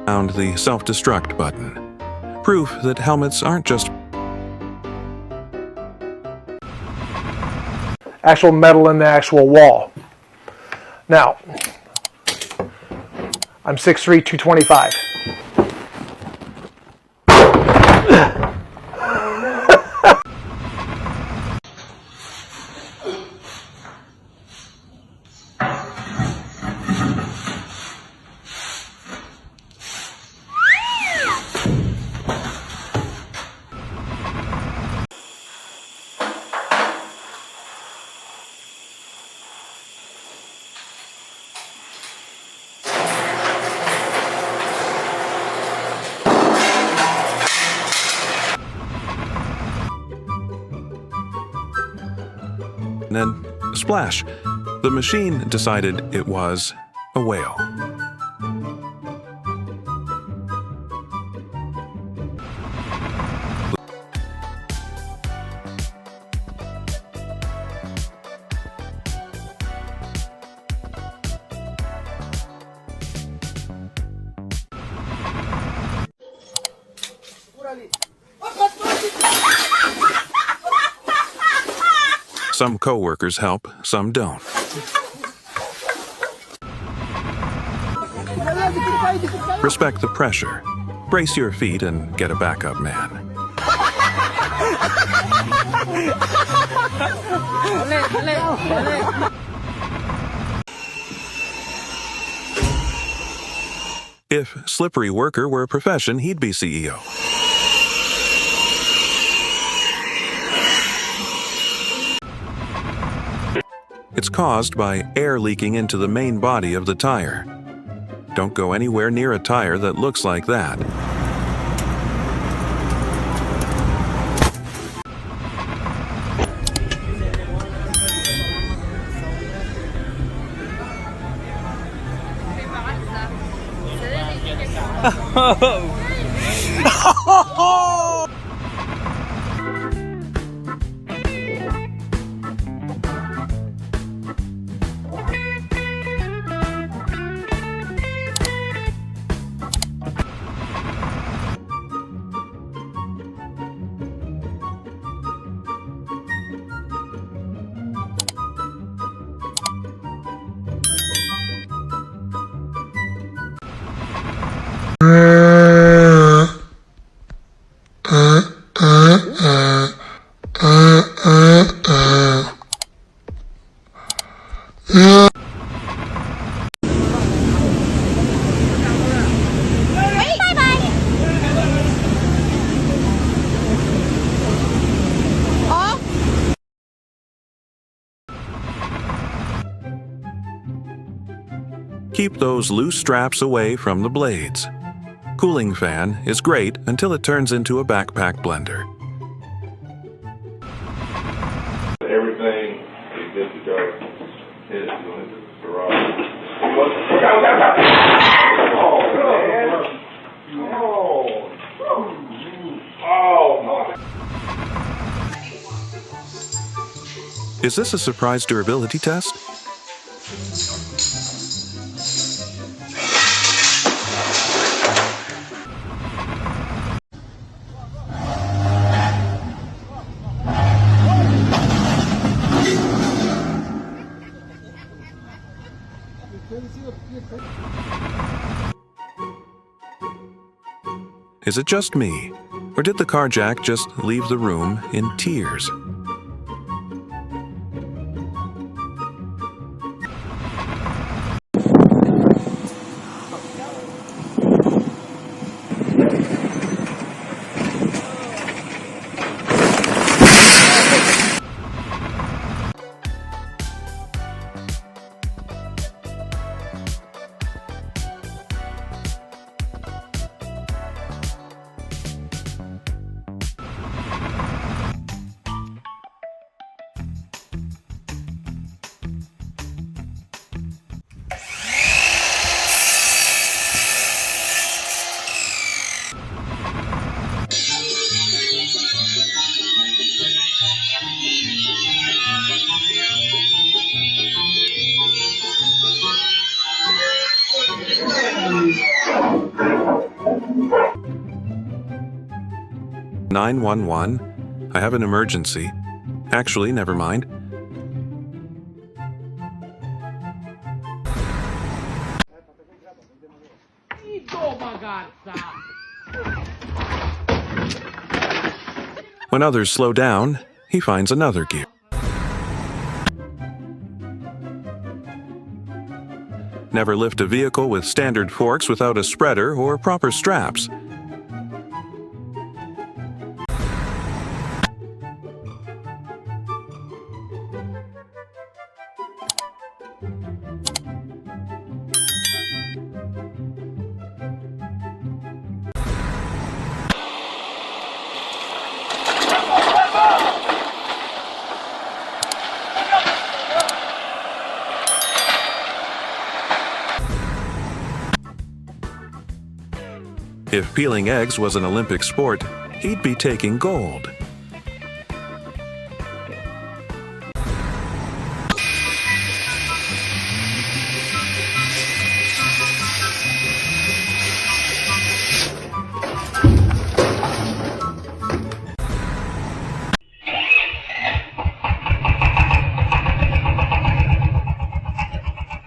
found the self-destruct button. Proof that helmets aren't just actual metal in the actual wall. Now, I'm 6'3", 225. and then splash. The machine decided it was a whale. Some co-workers help, some don't. Respect the pressure. Brace your feet and get a backup man. If Slippery Worker were a profession, he'd be CEO. It's caused by air leaking into the main body of the tire. Don't go anywhere near a tire that looks like that. Keep those loose straps away from the blades. Cooling fan is great until it turns into a backpack blender. Everything is good to go. It's going to the garage. Is this a surprise durability test? Is it just me, or did the car jack just leave the room in tears? 911. I have an emergency. Actually, never mind. When others slow down, he finds another gear. Never lift a vehicle with standard forks without a spreader or proper straps. If peeling eggs was an Olympic sport, he'd be taking gold.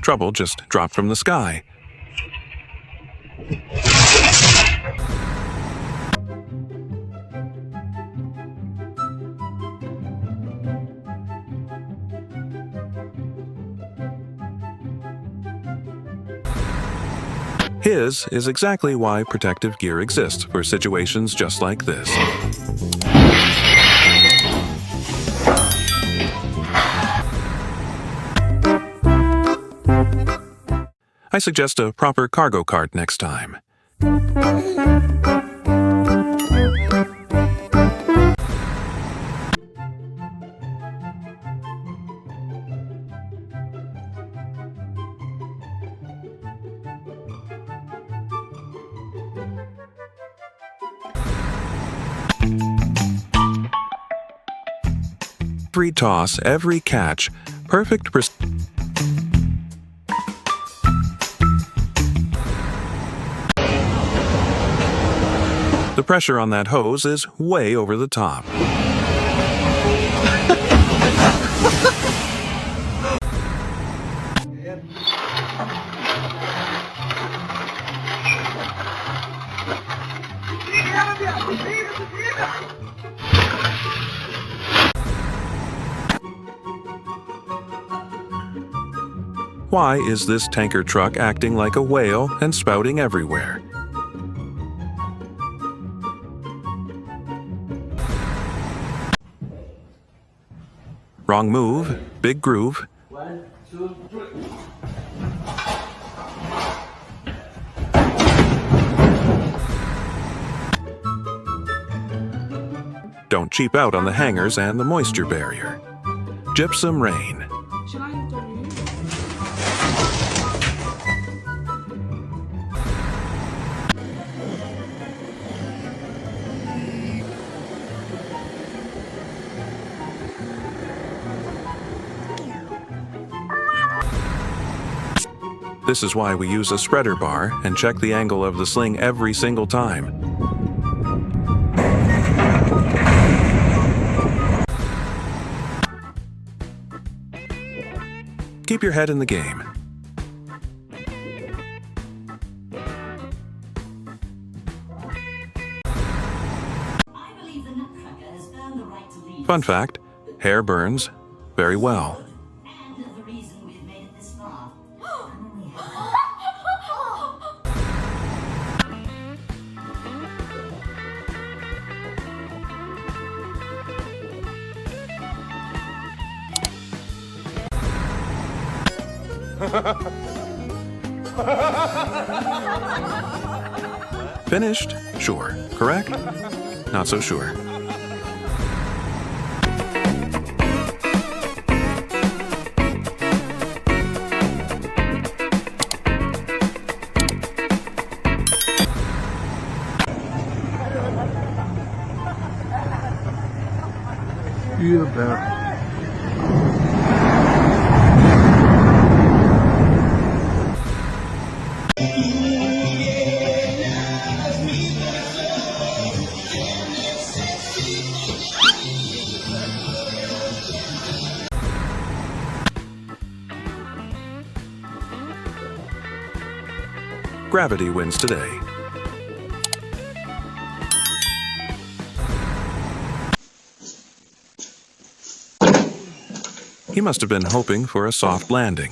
Trouble just dropped from the sky. His is exactly why protective gear exists for situations just like this. I suggest a proper cargo cart next time. Every toss, every catch, perfect The pressure on that hose is way over the top. Why is this tanker truck acting like a whale and spouting everywhere? Wrong move, big groove. 1, 2, 3. Don't cheap out on the hangers and the moisture barrier. Gypsum rain. This is why we use a spreader bar and check the angle of the sling every single time. Keep your head in the game. Fun fact, hair burns very well. Finished? Sure. Correct? Not so sure. You bet. Gravity wins today. He must have been hoping for a soft landing.